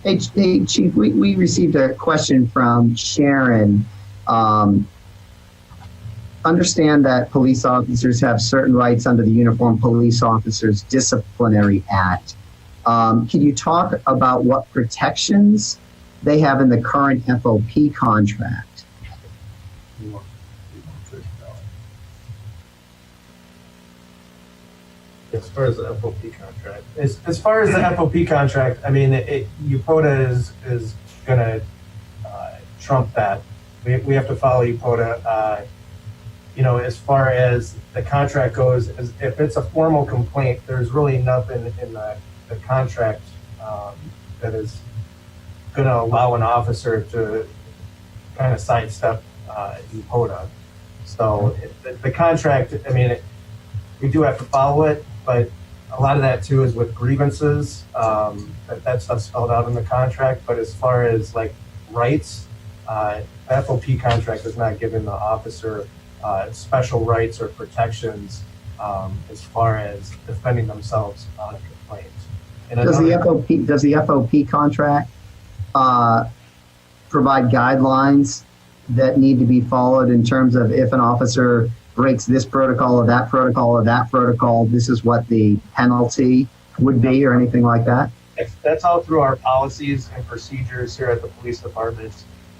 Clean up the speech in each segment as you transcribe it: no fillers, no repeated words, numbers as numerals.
Hey, Chief, we received a question from Sharon. Um, Understand that police officers have certain rights under the Uniform Police Officers Disciplinary Act. Can you talk about what protections they have in the current FOP contract? As far as the FOP contract, as far as the FOP contract, I mean, UPOTA is going to trump that. We have to follow UPOTA. As far as the contract goes, if it's a formal complaint, there's really nothing in the contract that is going to allow an officer to kind of sidestep UPOTA. So the contract, I mean, we do have to follow it, but a lot of that too is with grievances. That stuff's spelled out in the contract. But as far as like rights, the FOP contract is not giving the officer special rights or protections as far as defending themselves on a complaint. And Does the FOP contract provide guidelines that need to be followed in terms of if an officer breaks this protocol or that protocol or that protocol, this is what the penalty would be or anything like that? That's all through our policies and procedures here at the police department.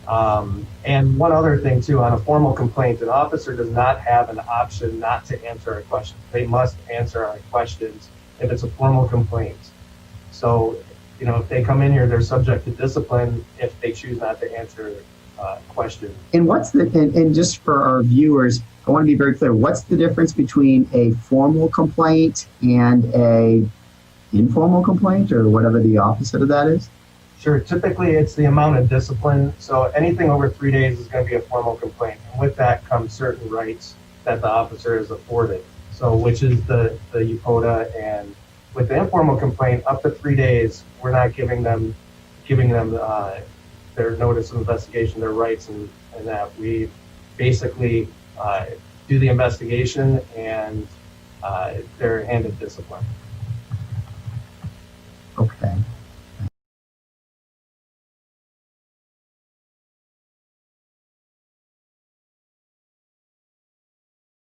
And one other thing too, on a formal complaint, an officer does not have an option not to answer a question. They must answer our questions if it's a formal complaint. So, if they come in here, they're subject to discipline if they choose not to answer questions. And and just for our viewers, I want to be very clear, what's the difference between a formal complaint and a informal complaint, or whatever the opposite of that is? Sure. Typically, it's the amount of discipline. So anything over 3 days is going to be a formal complaint. And with that comes certain rights that the officer is afforded. So which is the UPOTA. And with the informal complaint, up to 3 days, we're not giving them their notice of investigation, their rights, and that we basically do the investigation and they're handed discipline.